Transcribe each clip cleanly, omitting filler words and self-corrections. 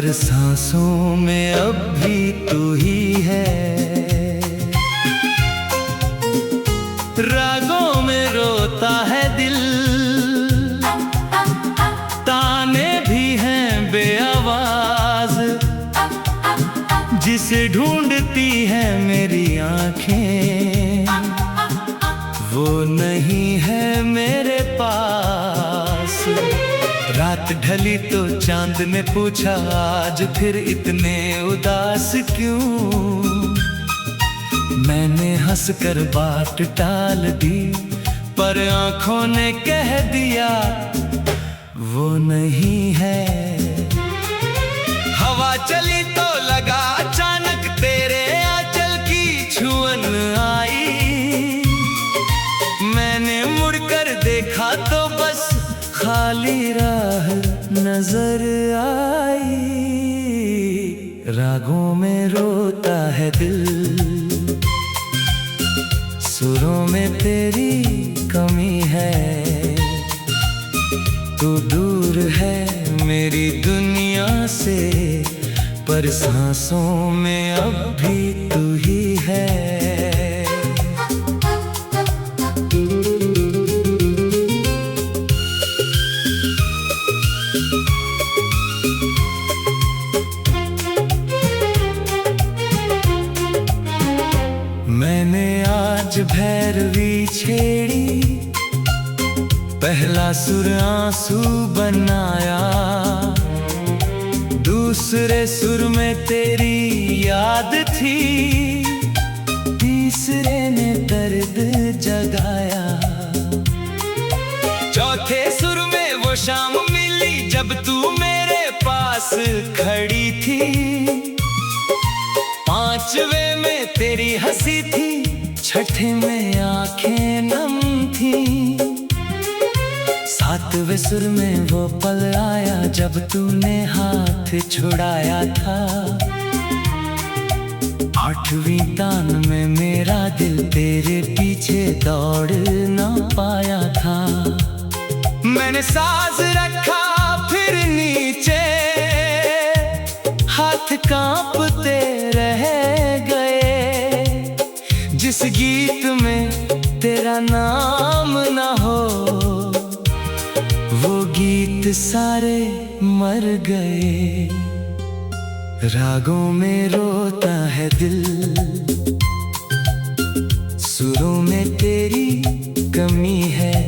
पर सांसों में अब भी तू ही है। रागों में रोता है दिल, ताने भी हैं बेआवाज, जिसे ढूंढती है मेरी आंखें, वो नहीं है मेरे पास। रात ढली तो चांद ने पूछा, आज फिर इतने उदास क्यों? मैंने हंसकर बात टाल दी, पर आंखों ने कह दिया वो नहीं है। हवा चली तो लगा अचानक तेरे आंचल की छुअन आई। मैंने मुड़कर देखा तो बस खाली राह नजर आई। रागों में रोता है दिल, सुरों में तेरी कमी है। तू दूर है मेरी दुनिया से, पर सांसों में अब भी तू ही है। मैंने आज भैरवी छेड़ी, पहला सुर आंसू बनाया, दूसरे सुर में तेरी याद थी, तीसरे ने दर्द जगाया। चौथे सुर में वो शाम मिली जब तू मेरे पास खड़ी थी। पांचवे में तेरी हंसी थी, छठे में आंखें नम थी। सातवें सुर में वो पल आया जब तूने हाथ छुड़ाया था। आठवीं तान में मेरा दिल तेरे पीछे दौड़ ना पाया था। मैंने साज रखा फिर नीचे, हाथ कांपते रह गए। जिस गीत में तेरा नाम ना हो, वो गीत सारे मर गए। रागों में रोता है दिल, सुरों में तेरी कमी है।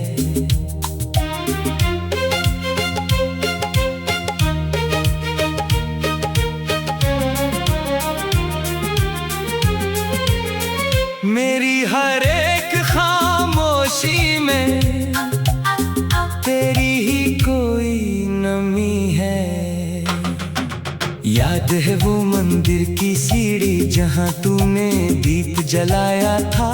मेरी हर एक खामोशी में तेरी ही कोई नमी है। याद है वो मंदिर की सीढ़ी जहां तूने दीप जलाया था।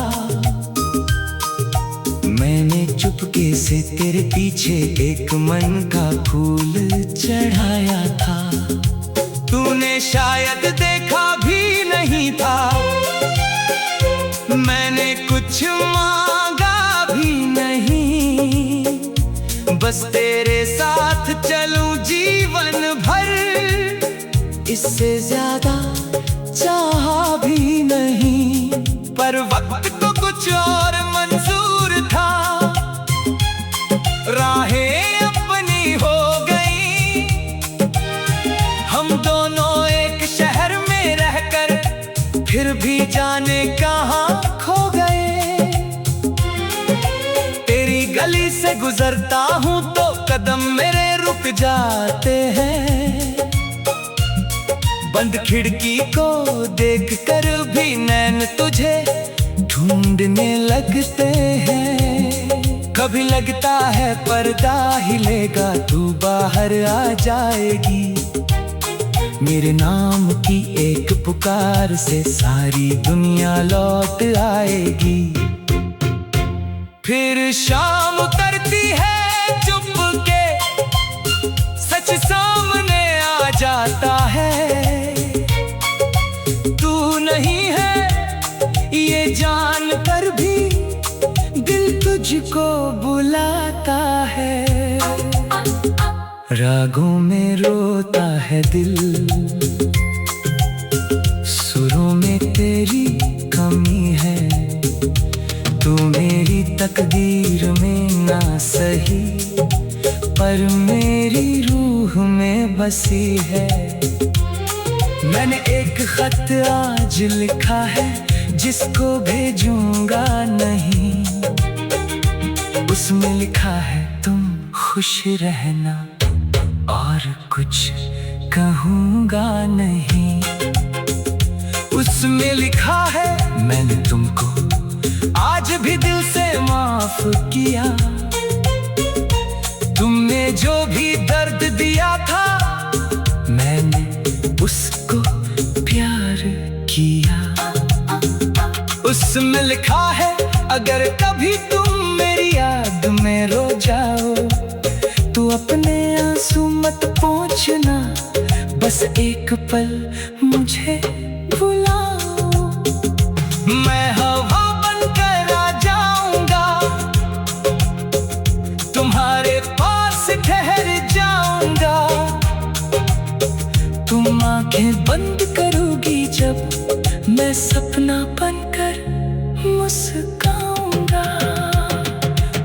मैंने चुपके से तेरे पीछे एक मन का फूल चढ़ाया था। तूने शायद देखा भी नहीं था, मैंने कुछ मांगा भी नहीं। बस तेरे साथ चलूं जीवन भर, इससे ज्यादा चाहा भी नहीं। पर वक्त तो कुछ और मंजूर था, राहें अपनी हो गई। हम दोनों एक शहर में रहकर फिर भी जाने कहाँ खो गए। तेरी गली से गुजरता हूँ तो कदम मेरे रुक जाते हैं। बंद खिड़की को देखकर भी नैन तुझे ढूंढने लगते हैं। कभी लगता है पर्दा हिलेगा, तू बाहर आ जाएगी। मेरे नाम की एक पुकार से सारी दुनिया लौट आएगी। फिर शाम उतरती है चुपके, सच सामने आ जाता है। तू नहीं है ये जान कर भी दिल तुझको बुलाता है। रागों में रोता है दिल, सुरों में तेरी कमी है। तू मेरी तकदीर में ना सही, पर मेरी रूह में बसी है। मैंने एक खत आज लिखा है, जिसको भेजूंगा नहीं। उसमें लिखा है तुम खुश रहना, और कुछ कहूँगा नहीं। उसमें लिखा है मैंने तुमको आज भी दिल से माफ किया। तुमने जो भी दर्द दिया था, मैंने उसको प्यार किया। उसमें लिखा है अगर कभी तुम मेरी याद में रो जाओ, तो अपने आंसू मत पोंछना, बस एक पल मुझे बुलाओ। मैं हवा बनकर आ जाऊंगा, तुम्हारे पास ठहर जाऊंगा। तुम आंखें बंद करोगी जब मैं सपना बनकर मुस्काऊंगा।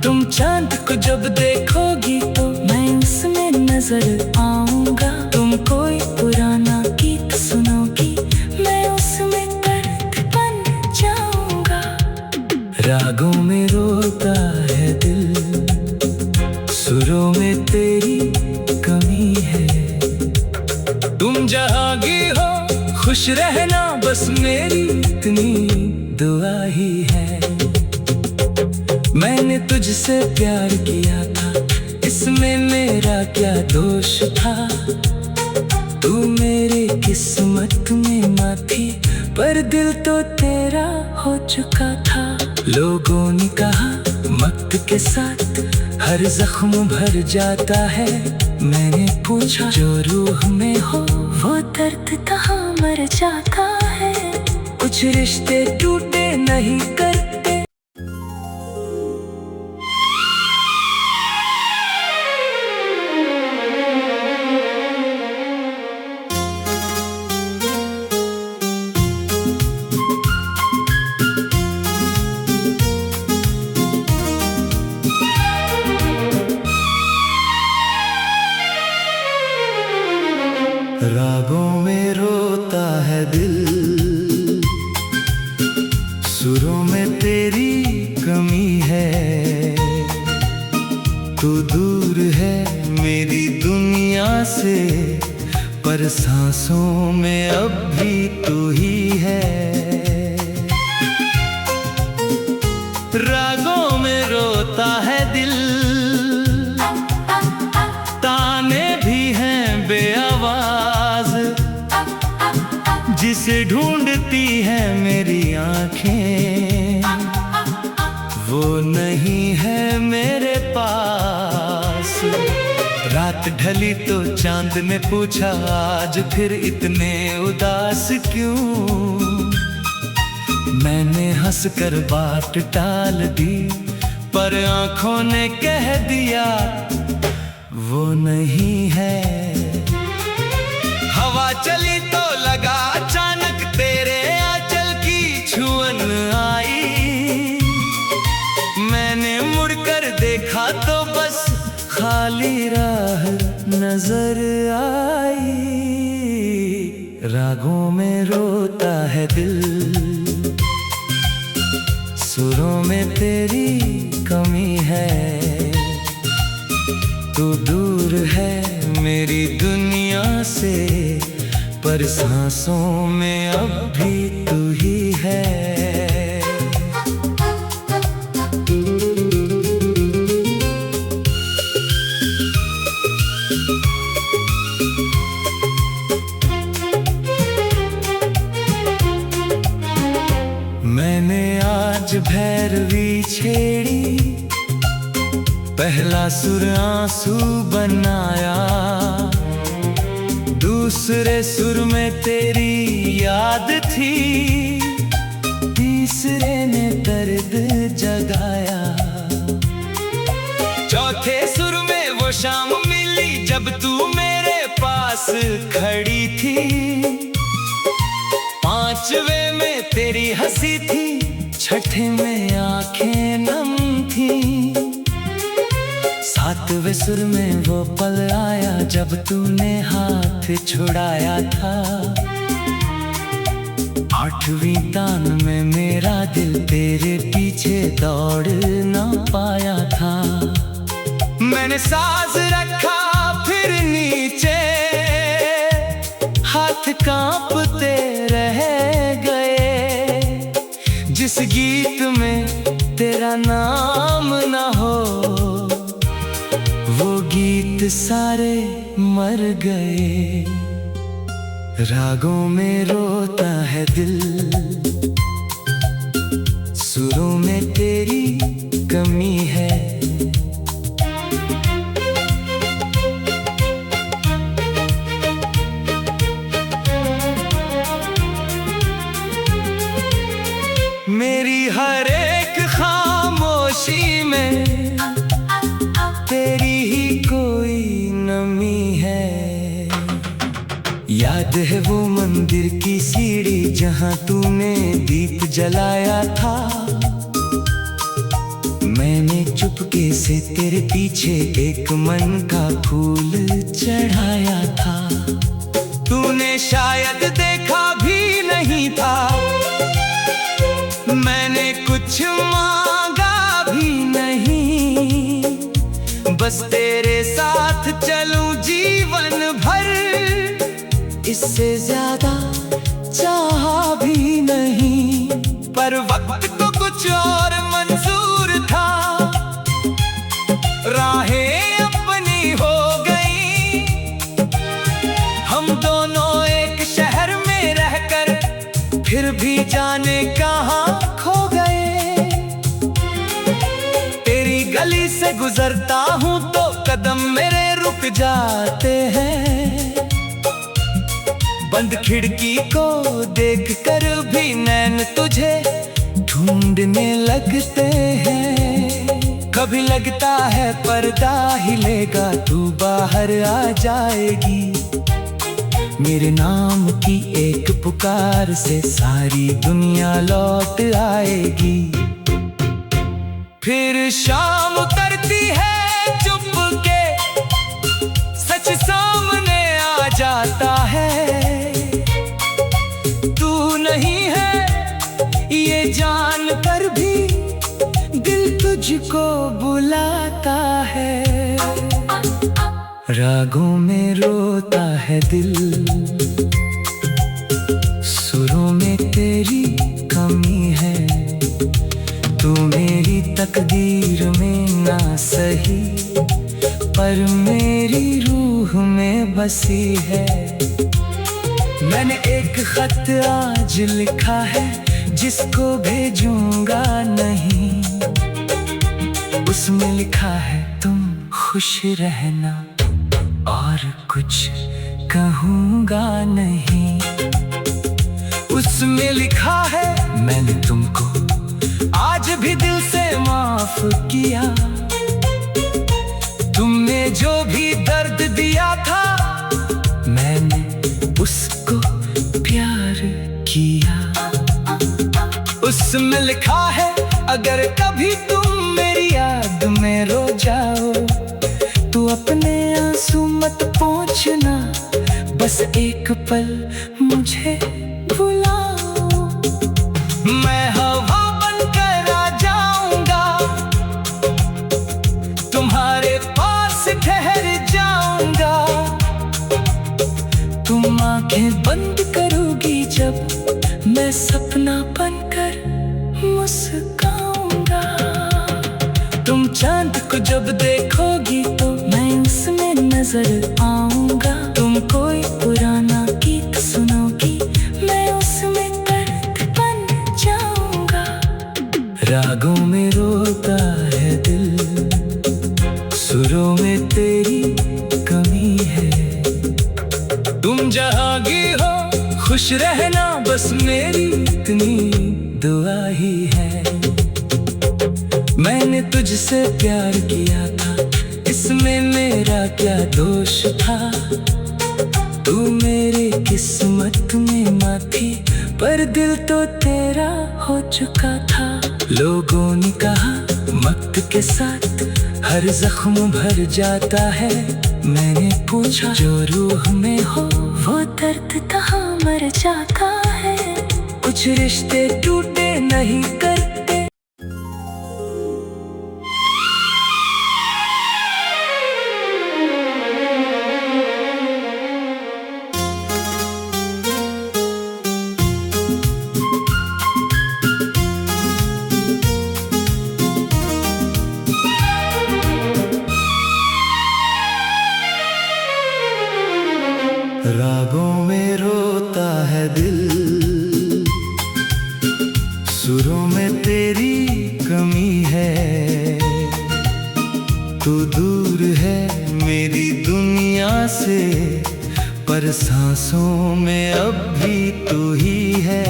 तुम चांद को जब देखोगी तो मैं उसमें नजर आऊंगा। तुम कोई पुराना गीत सुनोगी, मैं उसमें दर्द बन जाऊंगा। रागों में रोता है दिल, सुरों में तेरी कमी है। तुम जहाँ भी हो खुश रहना, बस मेरी इतनी दुआ ही है। मैंने तुझसे प्यार किया था, इसमें मेरा क्या दोष था। तू मेरी किस्मत में न थी, पर दिल तो तेरा हो चुका था। लोगों ने कहा वक्त के साथ हर जख्म भर जाता है। मैंने पूछा जो रूह में हो वो दर्द कहाँ मर जाता है। कुछ रिश्ते टूटे नहीं करते। रागों में रोता है दिल, सुरों में तेरी कमी है। तू दूर है मेरी दुनिया से, पर सांसों में अब भी तू ही है। रागों में रोता है दिल, ताने भी हैं बेआवाज, जिसे ढूंढती है मेरी आंखें, वो नहीं है मेरे पास। रात ढली तो चांद ने पूछा आज फिर इतने उदास क्यों। मैंने हंसकर बात टाल दी, पर आंखों ने कह दिया वो नहीं है। हवा चली तो लगा अचानक तेरे आंचल की छुअन आई। मैंने मुड़कर देखा तो बस खाली राह नजर आई। रागों में रोता है दिल, सुरों में तेरी कमी है। तू दूर है मेरी दुनिया से, पर सांसों में अब भी तू ही है। मैंने आज भैरवी छेड़ी, पहला सुर आंसू बनाया। दूसरे सुर में तेरी याद थी, तीसरे ने दर्द जगाया। चौथे सुर में वो शाम मिली जब जब तू मेरे पास खड़ी थी। 5वें में तेरी हंसी थी, 6ठे में आंखें नम थी। 7वें सुर में वो पल आया जब तूने हाथ छुड़ाया था। 8वीं तान में मेरा दिल तेरे पीछे दौड़ ना पाया था। मैंने साज रखा फिर नीचे, हाथ कांपते रह गए। जिस गीत में तेरा नाम ना हो, वो गीत सारे मर गए। रागों में रोता है दिल, सुरों में तेरी कमी है। मेरी हर एक खामोशी में तेरी ही कोई नमी है। याद है वो मंदिर की सीढ़ी जहां तूने दीप जलाया था। मैंने चुपके से तेरे पीछे एक मन का फूल चढ़ाया था। तूने शायद देखा भी नहीं था, मैंने कुछ मांगा भी नहीं। बस तेरे साथ चलूं जीवन भर, इससे ज्यादा चाहा भी नहीं। पर वक्त को कुछ और मंजूर था, राहें अपनी हो गई। हम दोनों एक शहर में रहकर फिर भी जाने कहां खो गए। तेरी गली से गुजरता हूं तो कदम मेरे रुक जाते हैं। बंद खिड़की को देखकर भी नैन तुझे ढूंढने लगते हैं। कभी लगता है पर्दा हिलेगा, तू बाहर आ जाएगी। मेरे नाम की एक पुकार से सारी दुनिया लौट आएगी। फिर शाम उतरती है चुपके, सच सामने आ जाता है। तू नहीं है ये जान कर भी दिल तुझको बुलाता है। रागों में रोता है दिल, सुरों में तेरी कमी है। तू मेरी तकदीर में ना सही, पर मेरी रूह में बसी है। मैंने एक खत आज लिखा है, जिसको भेजूंगा नहीं। उसमें लिखा है तुम खुश रहना, और कुछ कहूँगा नहीं। उसमें लिखा है मैंने तुमको आज भी दिल से माफ किया। तुमने जो भी दर्द दिया था, मैंने उसको प्यार किया। उसमें लिखा है अगर कभी तुम मेरी याद में रो जाओ, तू अपने आंसू मत पोंछना, बस एक पल मुझे बुलाओ। मैं हवा बनकर आ जाऊंगा, तुम्हारे पास ठहर जाऊंगा। तुम आंखें बंद करोगी जब मैं सपना बनकर मुस्काऊंगा। तुम चांद को जब देखोगी तो मैं उसमें नजर आऊंगा। तुम कोई पुराना गीत सुनोगी, मैं उसमें दर्द बन जाऊंगा। रागों में रोता है दिल, सुरों में तेरी कमी है। तुम जहांगी हो खुश रहना, बस मेरी इतनी दुआ ही है। मैंने तुझसे प्यार किया था, इसमें मेरा क्या दोष था। तू मेरी किस्मत में ना थी, पर दिल तो तेरा हो चुका था। लोगों ने कहा वक्त के साथ हर जख्म भर जाता है। मैंने पूछा जो रूह में हो वो दर्द कहाँ मर जाता है। कुछ रिश्ते टूटे नहीं करते। रागों में रोता है दिल, सुरों में तेरी कमी है। तू दूर है मेरी दुनिया से, पर सांसों में अब भी तू ही है।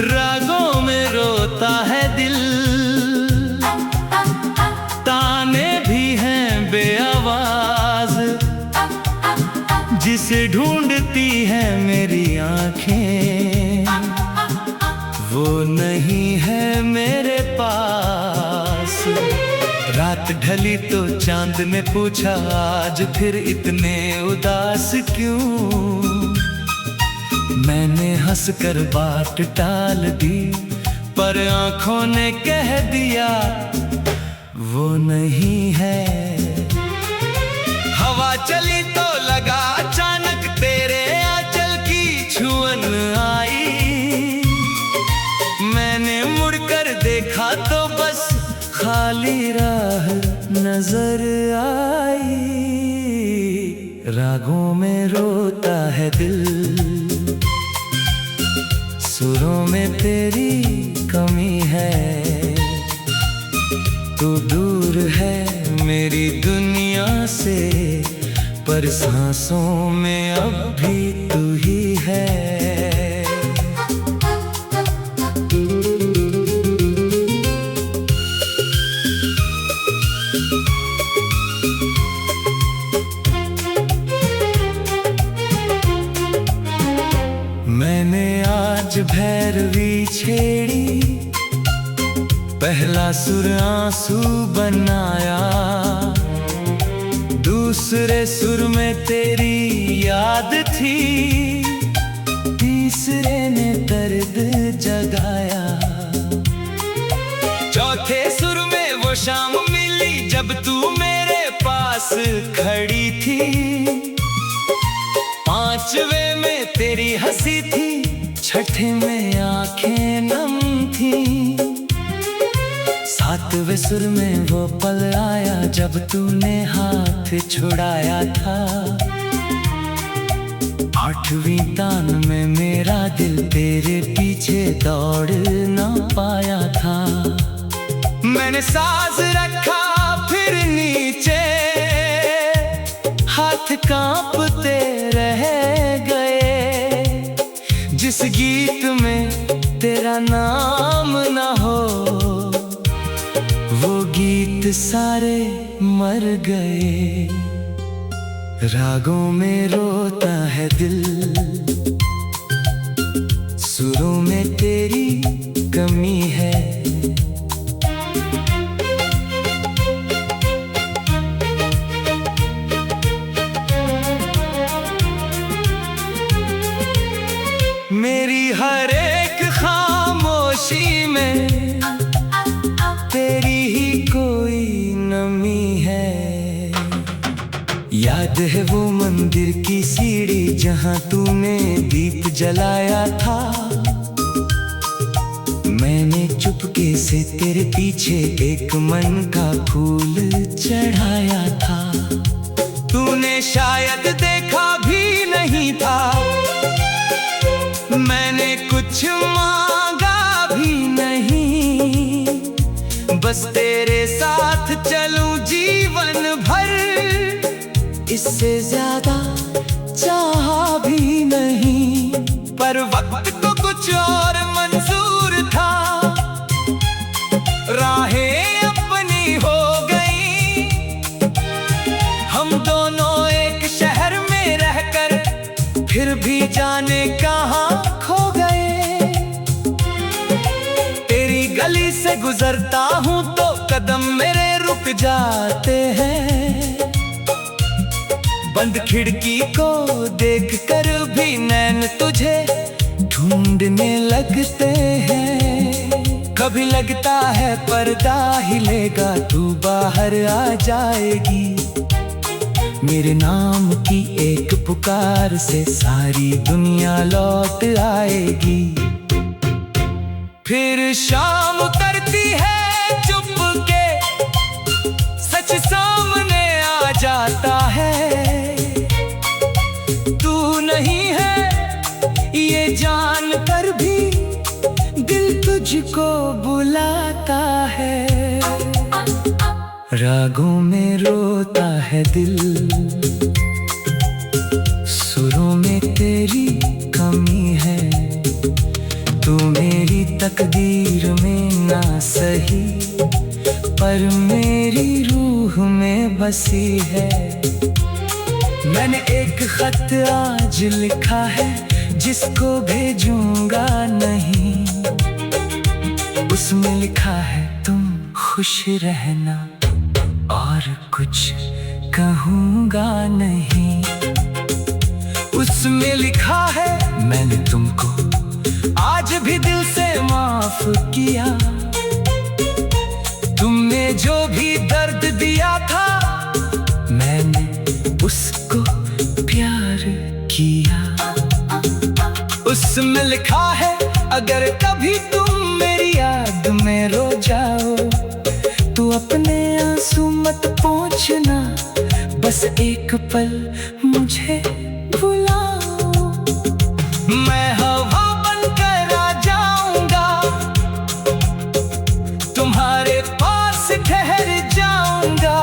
रागों में रोता है दिल, ताने भी हैं बेआवाज, जिसे ढूंढती है मेरी आंखें, वो नहीं है मेरे पास। रात ढली तो चांद ने पूछा आज फिर इतने उदास क्यों। मैंने हंसकर बात टाल दी, पर आंखों ने कह दिया वो नहीं है। हवा चली तो लगा अचानक तेरे आंचल की छुअन आई। मैंने मुड़कर देखा तो बस खाली राह नजर आई। रागों में रोता है दिल, सुरों में तेरी कमी है। तू दूर है मेरी दुनिया से, पर सांसों में अब भी तू ही है। मैंने आज भैरवी छेड़ी, पहला सुर आंसू बनाया। दूसरे सुर में तेरी याद थी, तीसरे ने दर्द जगाया। चौथे सुर में वो शाम मिली जब तू मेरे पास खड़ी थी। पांचवे में तेरी हंसी थी, छठे में आंखें नम थी। सातवें सुर में वो पल आया जब तूने हाथ छुड़ाया था। आठवीं तान में मेरा दिल तेरे पीछे दौड़ ना पाया था। मैंने सांस रखा फिर नीचे, हाथ कांपते रह गए। जिस गीत में तेरा नाम ना हो, वो गीत सारे मर गए। रागों में रोता है दिल, सुरों में तेरी कमी है। मेरी हर एक खामोशी में तेरी ही कोई नमी है। याद है वो मंदिर की सीढ़ी जहां तूने दीप जलाया था। मैंने चुपके से तेरे पीछे एक मन का फूल चढ़ाया था। तूने शायद देखा भी नहीं था, मैंने कुछ मांगा भी नहीं। बस तेरे साथ चलूं जीवन भर, इससे ज्यादा चाहा भी नहीं। पर वक्त को कुछ और मंजूर था, राहें गली से गुजरता हूँ तो कदम मेरे रुक जाते हैं। बंद खिड़की को देखकर भी नैन तुझे ढूंढने लगते हैं। कभी लगता है पर्दा हिलेगा, तू बाहर आ जाएगी। मेरे नाम की एक पुकार से सारी दुनिया लौट आएगी। फिर शाम उतरती है चुपके, सच सामने आ जाता है। तू नहीं है ये जान कर भी दिल तुझको बुलाता है। रागों में रोता है दिल, सुरों में तेरी कमी है। तू मेरी तकदीर में ना सही, पर मेरी रूह में बसी है। मैंने एक खत आज लिखा है, जिसको भेजूंगा नहीं। उसमें लिखा है तुम खुश रहना, और कुछ कहूँगा नहीं। उसमें लिखा है मैंने तुमको आज भी दिल से माफ किया। तुमने जो भी दर्द दिया था, मैंने उसको प्यार किया। उसमें लिखा है अगर कभी तुम मेरी याद में रो जाओ, तो अपने आंसू मत पोंछना, बस एक पल मुझे बुलाओ। मैं हवा बनकर आ जाऊंगा, तुम्हारे पास ठहर जाऊंगा।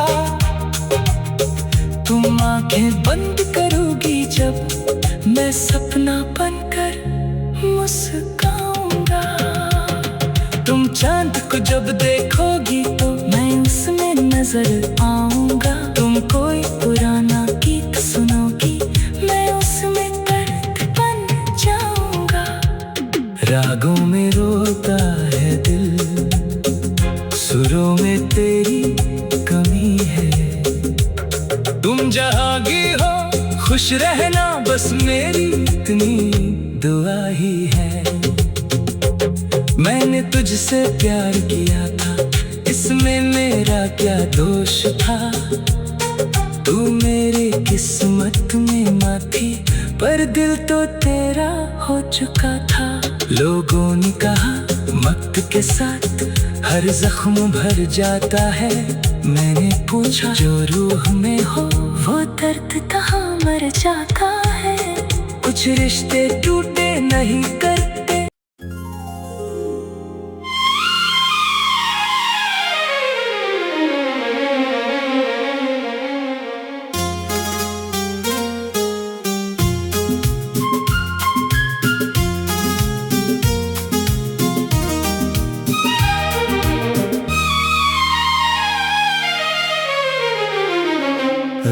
तुम आंखें बंद करोगी जब, मैं सपना बनकर मुस्काऊंगा। तुम चांद को जब देखोगी तो मैं उसमें नजर आऊंगा। तुम कोई पुराना गीत सुनोगी, मैं उसमें दर्द बन जाऊंगा। रागों में रोता है दिल, सुरों में तेरी कमी है। तुम जहाँ भी हो खुश रहना, बस मेरी इतनी दुआ ही है। मैंने तुझसे प्यार किया था, इसमें मेरा क्या दोष था। तू मेरी किस्मत में ना थी, पर दिल तो तेरा हो चुका था। लोगों ने कहा वक्त के साथ हर जख्म भर जाता है। मैंने पूछा जो रूह में हो वो दर्द कहाँ मर जाता है। कुछ रिश्ते टूटे नहीं करते।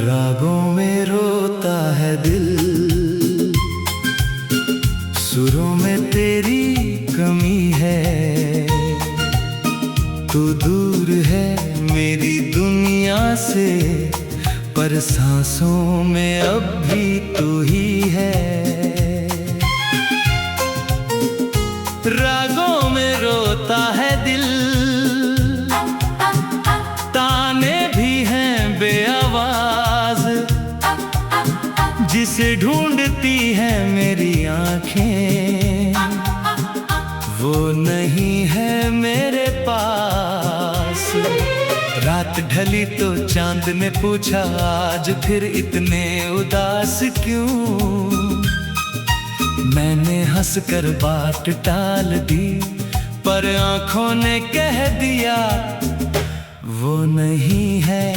रागों में रोता है दिल, सुरों में तेरी कमी है। तू दूर है मेरी दुनिया से, पर सांसों में अब भी तू ही है। रागों में रोता है दिल, ताने भी हैं बेआवाज, जिसे ढूंढती है मेरी आंखें, वो नहीं है मेरे पास। रात ढली तो चांद ने पूछा आज फिर इतने उदास क्यों। मैंने हंसकर बात टाल दी, पर आंखों ने कह दिया वो नहीं है।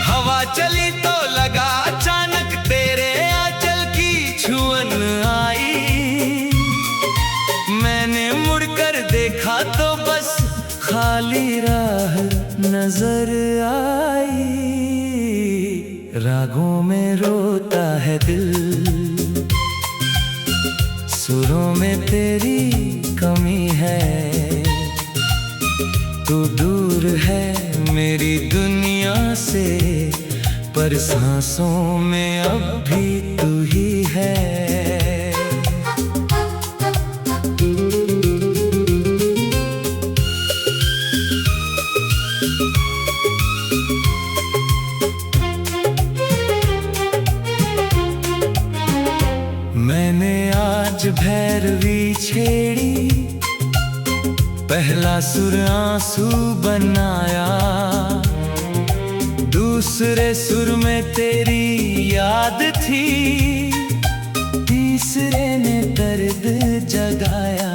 हवा चली तो लगा अचानक तेरे आंचल की छुअन आई। मैंने मुड़कर देखा तो बस खाली राह नजर आई। रागों में रोता है दिल, सुरों में तेरी कमी है। तू दूर है मेरी दुनिया से, पर सांसों में अब भी तू ही है। मैंने आज भैरवी छेड़ी, पहला सुर आंसू बनाया, दूसरे सुर में तेरी याद थी, तीसरे ने दर्द जगाया,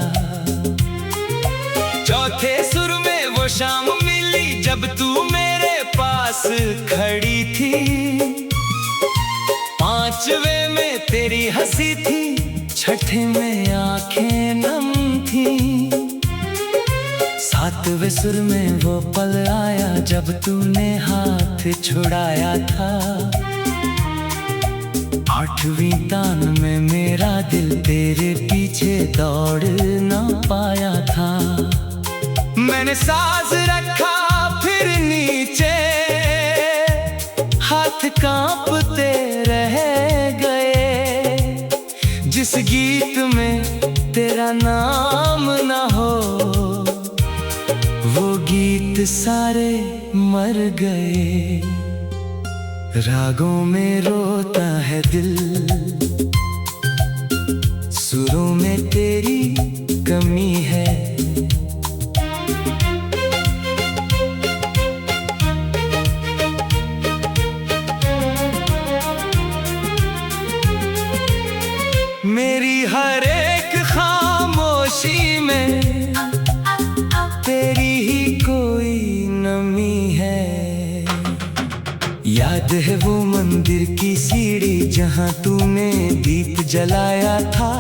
चौथे सुर में वो शाम मिली जब तू मेरे पास खड़ी थी, पांचवे में तेरी हंसी थी, छठे में आंखें नम थी, सातवें सुर में वो पल आया जब तूने हाथ छुड़ाया था, आठवीं तान में मेरा दिल तेरे पीछे दौड़ ना पाया था। मैंने साज रखा फिर नीचे, हाथ कांपते रह गए, जिस गीत में तेरा नाम ना हो, वो गीत सारे मर गए। रागों में रोता है दिल, सुरों में तेरी कमी है। मेरी हर एक खामोशी में तेरी ही कोई नमी है। याद है वो मंदिर की सीढ़ी जहां तूने दीप जलाया था,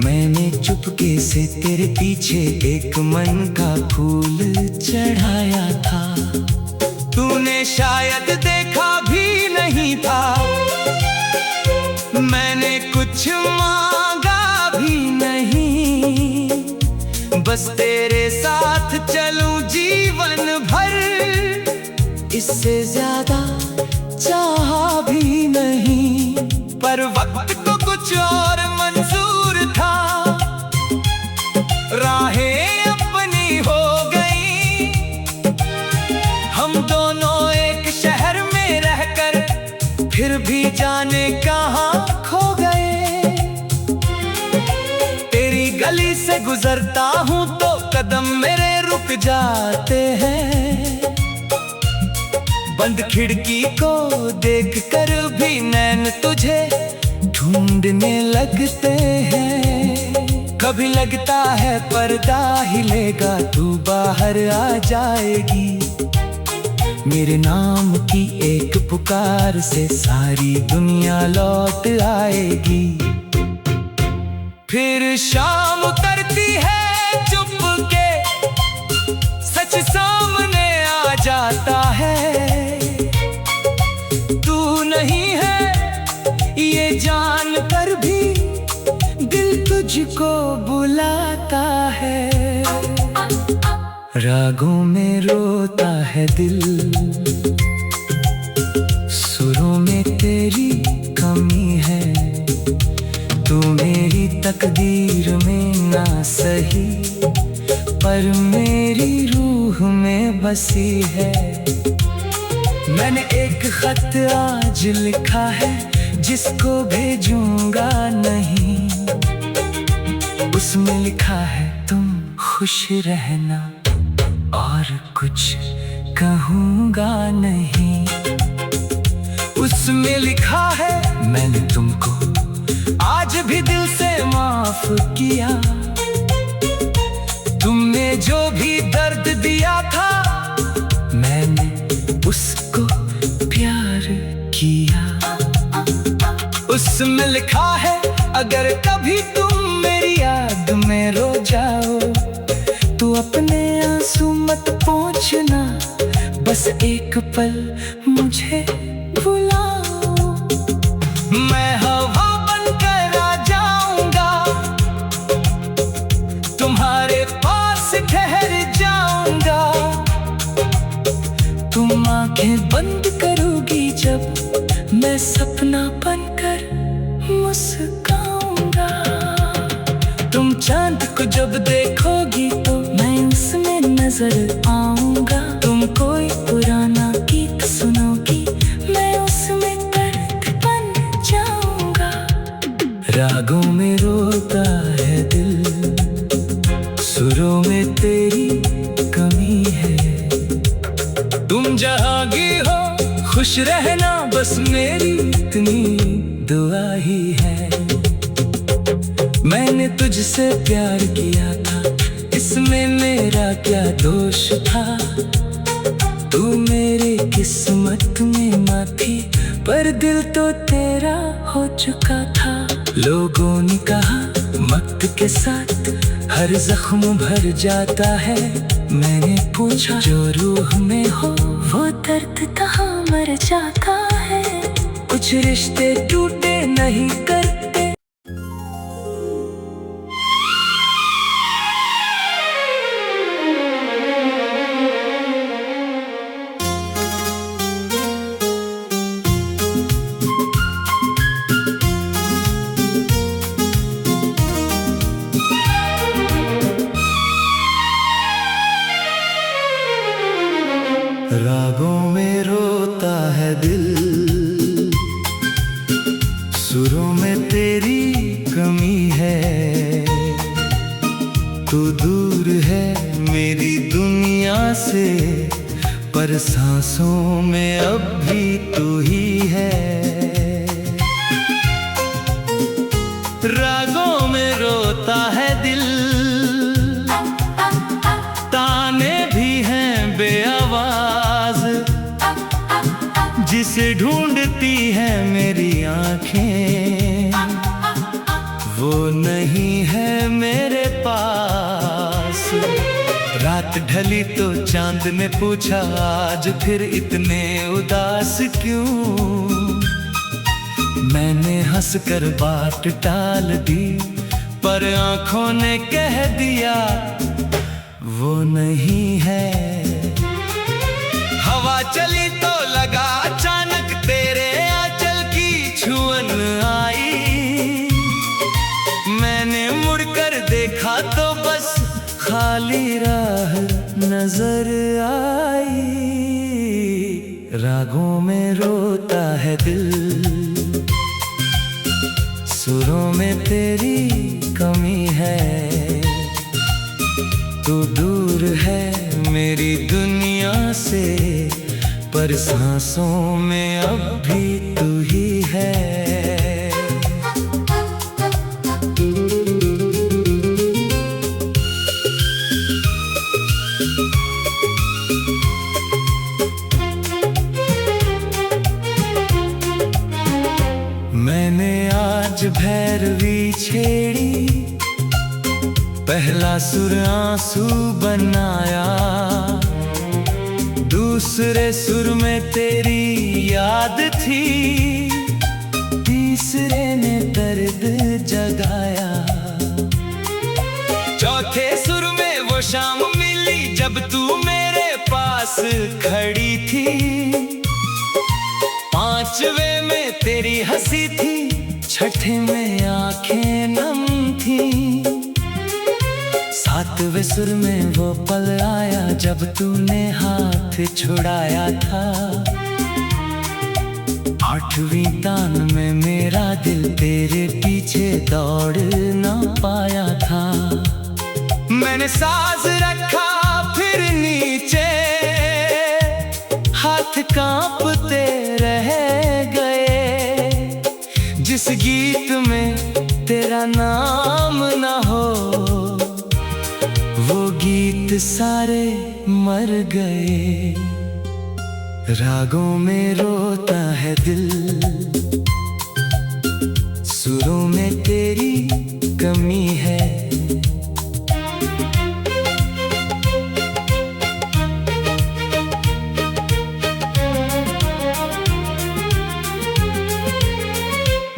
मैंने चुपके से तेरे पीछे एक मन का फूल चढ़ाया था। तूने शायद देखा भी नहीं था, मैंने कुछ मांगा भी नहीं, बस तेरे साथ चलूं जीवन भर, इससे ज्यादा चाहा भी नहीं। पर वक्त को कुछ और मंजूर था, राहें अपनी हो गई, हम दोनों एक शहर में रहकर फिर भी जाने कहां खो गए। तेरी गली से गुजरता हूं तो कदम मेरे रुक जाते हैं, बंद खिड़की को देखकर भी नैन तुझे ढूंढने लगते हैं। कभी लगता है पर्दा हिलेगा, तू बाहर आ जाएगी, मेरे नाम की एक पुकार से सारी दुनिया लौट आएगी। फिर शाम उतरती है चुपके, सच सामने आ जाता है, तू नहीं है ये जान कर भी दिल तुझको बुलाता है। रागों में रोता है दिल, सुरों में तेरी कमी है, तू मेरी तकदीर में ना सही, पर मेरी रूह में बसी है। मैंने एक खत आज लिखा है जिसको भेजूंगा नहीं, उसमें लिखा है तुम खुश रहना और कुछ कहूँगा नहीं। उसमें लिखा है मैंने तुमको आज भी दिल से माफ किया, तुमने जो भी दर्द दिया था मैंने उसको प्यार किया। उसमें लिखा है अगर कभी तुम मेरी याद में रो जाओ, तू अपने आंसू मत पोंछना, बस एक पल मुझे बुलाओ। मैं हवा बनकर आ जाऊंगा, तुम्हारे पास से ठहर जाऊंगा। तुम आंखें बंद करोगी जब मैं सपना बनकर मुस्काऊंगा। तुम चांद को जब देखोगी तो मैं उसमें नजर आऊंगा। तुम कोई पुराना गीत सुनोगी, मैं उसमें दर्द बन जाऊंगा। रागों में रोता है दिल, सुरों में तेरी कमी है। तुम जहाँ भी हो खुश रहना, बस मेरी इतनी दुआ ही है। मैंने तुझसे प्यार किया था, इसमें मेरा क्या दोष था। तू मेरी किस्मत में ना थी, पर दिल तो तेरा हो चुका था। लोगों ने कहा वक्त के साथ हर जख्म भर जाता है। मैंने पूछा जो रूह में हो वो दर्द कहाँ मर जाता है। कुछ रिश्ते टूटे नहीं करते। रागों में रोता है दिल, सुरों में तेरी कमी है। तू दूर है मेरी दुनिया से, पर सांसों में अब भी तू ही है। रागों में रोता है दिल, ताने भी हैं बेआवाज, जिसे ढूंढती है मेरी आंखें, वो नहीं है मेरे पास। रात ढली तो चांद ने पूछा आज फिर इतने उदास क्यों। मैंने हंसकर बात टाल दी, पर आंखों ने कह दिया वो नहीं है। हवा चली तो लगा अचानक तेरे आंचल की छुअन आई। मैंने मुड़कर देखा तो बस खाली राह नजर आई। रागों में रोता है दिल, सुरों में तेरी कमी है। तू दूर है मेरी दुनिया से, पर सांसों में अब भी तू ही है। मैंने आज भैरवी छेड़ी, पहला सुर आंसू बनाया। दूसरे सुर में तेरी याद थी, तीसरे ने दर्द जगाया। चौथे सुर में वो शाम मिली जब तू मेरे पास खड़ी थी। पांचवे में तेरी हंसी थी, छठे में आंखें नम थी। सातवें सुर में वो पल आया जब तूने हाथ छुड़ाया था। आठवीं तान में मेरा दिल तेरे पीछे दौड़ ना पाया था। मैंने साज रखा फिर नीचे, हाथ कांपते रह गए। जिस गीत में तेरा नाम ना हो, वो गीत सारे मर गए। रागों में रोता है दिल, सुरों में तेरी कमी है।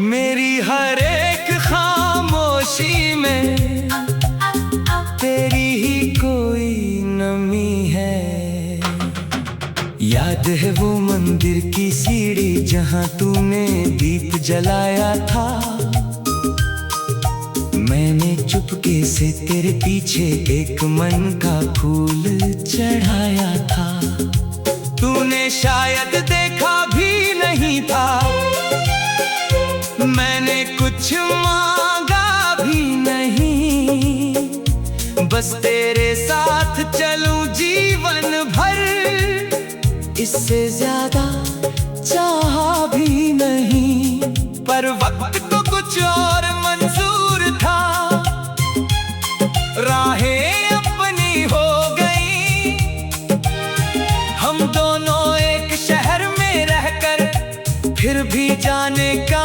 मेरी हर एक खामोशी में तेरी ही कोई जलाया था। मैंने चुपके से तेरे पीछे एक मन का फूल चढ़ाया था। तूने शायद देखा भी नहीं था, मैंने कुछ मांगा भी नहीं, बस तेरे साथ चलूं जीवन भर, इससे ज्यादा चाहा भी नहीं। पर वक्त को कुछ और मंजूर था, राहें अपनी हो गई। हम दोनों एक शहर में रहकर फिर भी जाने का